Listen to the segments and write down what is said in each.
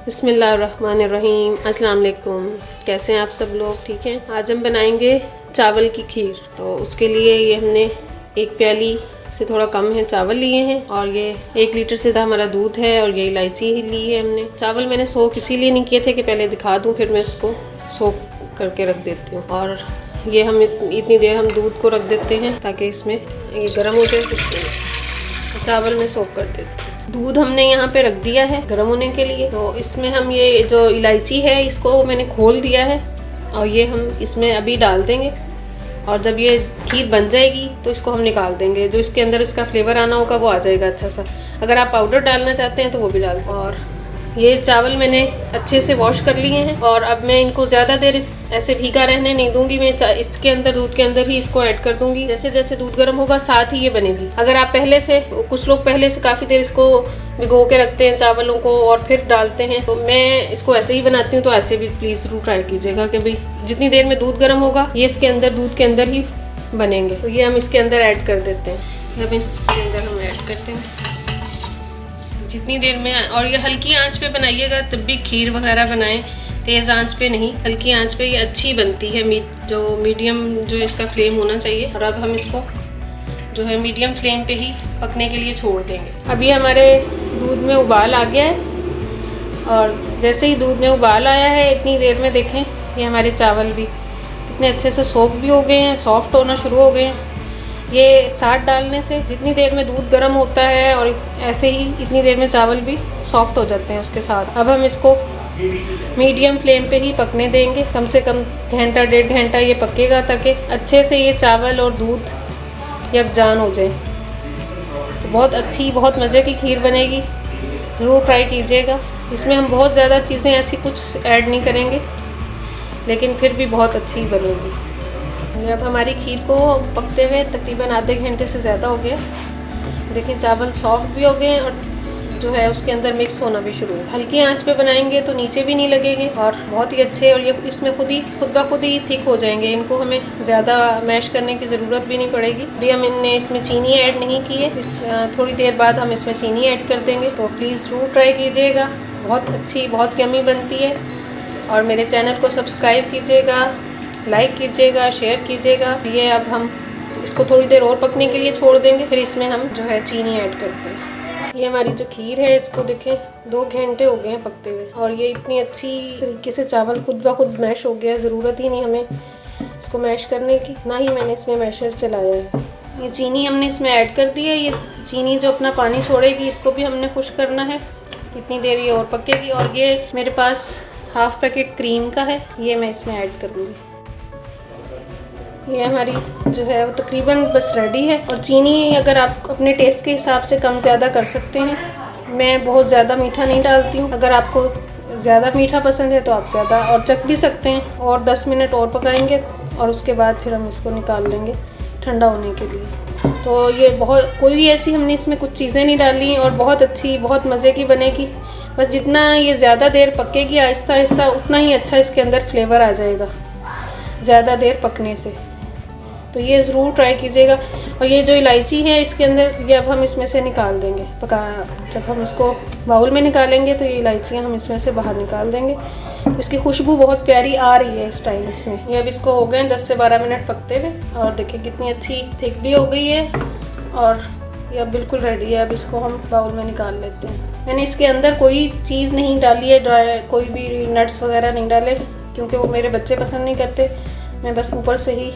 बिस्मिल्लाहिर्रहमानिर्रहीम। अस्सलाम वालेकुम। कैसे हैं आप सब लोग? ठीक हैं। आज हम बनाएंगे चावल की खीर। तो उसके लिए ये हमने एक प्याली से थोड़ा कम है चावल लिए हैं और ये 1 लीटर से ज़्यादा हमारा दूध है और ये इलायची ही ली है हमने। चावल मैंने सोख इसीलिए नहीं किए थे कि पहले दिखा दूँ, फिर मैं इसको सोख करके रख देती हूँ। और ये हम इतनी देर हम दूध को रख देते हैं ताकि इसमें ये गर्म हो जाए। इसमें चावल में सोख कर देते हैं। दूध हमने यहाँ पे रख दिया है गर्म होने के लिए। तो इसमें हम ये जो इलायची है इसको मैंने खोल दिया है और ये हम इसमें अभी डाल देंगे। और जब ये खीर बन जाएगी तो इसको हम निकाल देंगे। जो इसके अंदर इसका फ्लेवर आना होगा वो आ जाएगा अच्छा सा। अगर आप पाउडर डालना चाहते हैं तो वो भी डाल सकते हैं। और ये चावल मैंने अच्छे से वॉश कर लिए हैं और अब मैं इनको ज़्यादा देर ऐसे भीगा रहने नहीं दूंगी। मैं इसके अंदर दूध के अंदर ही इसको ऐड कर दूंगी। जैसे जैसे दूध गर्म होगा साथ ही ये बनेगी। अगर आप पहले से, कुछ लोग पहले से काफ़ी देर इसको भिगो के रखते हैं चावलों को और फिर डालते हैं, तो मैं इसको ऐसे ही बनाती हूँ। तो ऐसे भी प्लीज़ ज़रूर ट्राई कीजिएगा कि भाई जितनी देर में दूध गर्म होगा ये इसके अंदर दूध के अंदर ही बनेंगे। तो ये हम इसके अंदर ऐड कर देते हैं। अब इसके अंदर हम ऐड करते हैं जितनी देर में। और ये हल्की आंच पे बनाइएगा तब भी खीर वगैरह बनाएं, तेज़ आंच पे नहीं, हल्की आंच पे ये अच्छी बनती है। मीडियम जो इसका फ्लेम होना चाहिए। और अब हम इसको जो है मीडियम फ्लेम पे ही पकने के लिए छोड़ देंगे। अभी हमारे दूध में उबाल आ गया है और जैसे ही दूध में उबाल आया है इतनी देर में देखें ये हमारे चावल भी इतने अच्छे से सोख भी हो गए हैं, सॉफ्ट होना शुरू हो गए हैं। ये साथ डालने से जितनी देर में दूध गर्म होता है और ऐसे ही इतनी देर में चावल भी सॉफ्ट हो जाते हैं उसके साथ। अब हम इसको मीडियम फ्लेम पे ही पकने देंगे। कम से कम घंटा 1.5 घंटा ये पकेगा ताकि अच्छे से ये चावल और दूध यकजान हो जाए। तो बहुत अच्छी, बहुत मज़े की खीर बनेगी। ज़रूर ट्राई कीजिएगा। इसमें हम बहुत ज़्यादा चीज़ें ऐसी कुछ ऐड नहीं करेंगे लेकिन फिर भी बहुत अच्छी बनेगी। अब हमारी खीर को पकते हुए तकरीबन आधे घंटे से ज़्यादा हो गया। देखिए चावल सॉफ्ट भी हो गए और जो है उसके अंदर मिक्स होना भी शुरू है। हल्की आंच पे बनाएंगे तो नीचे भी नहीं लगेंगे और बहुत ही अच्छे। और ये इसमें खुद ब खुद ही थिक हो जाएंगे। इनको हमें ज़्यादा मैश करने की ज़रूरत भी नहीं पड़ेगी। अभी हमने इसमें चीनी ऐड नहीं की है, थोड़ी देर बाद हम इसमें चीनी ऐड कर देंगे। तो प्लीज़ ज़रूर ट्राई कीजिएगा। बहुत अच्छी, बहुत यमी बनती है। और मेरे चैनल को सब्सक्राइब कीजिएगा, लाइक कीजिएगा, शेयर कीजिएगा। ये अब हम इसको थोड़ी देर और पकने के लिए छोड़ देंगे, फिर इसमें हम जो है चीनी ऐड करते हैं। ये हमारी जो खीर है इसको देखें 2 घंटे हो गए हैं पकते हुए और ये इतनी अच्छी तरीके से चावल खुद ब खुद मैश हो गया है। ज़रूरत ही नहीं हमें इसको मैश करने की, ना ही मैंने इसमें मैशर चलाया है। ये चीनी हमने इसमें ऐड कर दी है। ये चीनी जो अपना पानी छोड़ेगी इसको भी हमने खुश करना है। इतनी देर ये और पकेगी। और ये मेरे पास हाफ़ पैकेट क्रीम का है, ये मैं इसमें ऐड करूँगी। ये हमारी जो है वो तकरीबन बस रेडी है। और चीनी अगर आप अपने टेस्ट के हिसाब से कम ज़्यादा कर सकते हैं। मैं बहुत ज़्यादा मीठा नहीं डालती हूँ। अगर आपको ज़्यादा मीठा पसंद है तो आप ज़्यादा और चख भी सकते हैं। और 10 मिनट और पकाएंगे और उसके बाद फिर हम इसको निकाल लेंगे ठंडा होने के लिए। तो ये बहुत, कोई भी ऐसी हमने इसमें कुछ चीज़ें नहीं डाली और बहुत अच्छी, बहुत मज़े की बनेगी। बस जितना ये ज़्यादा देर पकेगी आहिस्ता आहिस्ता उतना ही अच्छा इसके अंदर फ्लेवर आ जाएगा ज़्यादा देर पकने से। तो ये ज़रूर ट्राई कीजिएगा। और ये जो इलायची है इसके अंदर, ये अब हम इसमें से निकाल देंगे। जब हम इसको बाउल में निकालेंगे तो ये इलायचियाँ हम इसमें से बाहर निकाल देंगे। तो इसकी खुशबू बहुत प्यारी आ रही है इस टाइम इसमें। ये अब इसको हो गए 10 से 12 मिनट पकते हुए और देखिए कितनी अच्छी थिक भी हो गई है और ये अब बिल्कुल रेडी है। अब इसको हम बाउल में निकाल लेते हैं। मैंने इसके अंदर कोई चीज़ नहीं डाली है, कोई भी नट्स वगैरह नहीं डाले क्योंकि वो मेरे बच्चे पसंद नहीं करते। मैं बस ऊपर से ही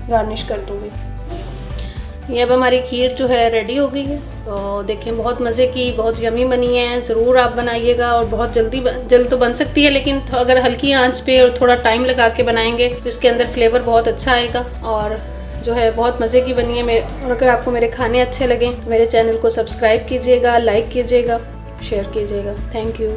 गार्निश कर दूँगी। ये अब हमारी खीर जो है रेडी हो गई है। तो देखें बहुत मज़े की, बहुत यमी बनी है। ज़रूर आप बनाइएगा। और बहुत जल्द तो बन सकती है लेकिन अगर हल्की आंच पे और थोड़ा टाइम लगा के बनाएंगे तो इसके अंदर फ्लेवर बहुत अच्छा आएगा और जो है बहुत मज़े की बनी है। और अगर आपको मेरे खाने अच्छे लगें तो मेरे चैनल को सब्सक्राइब कीजिएगा, लाइक कीजिएगा, शेयर कीजिएगा। Thank you.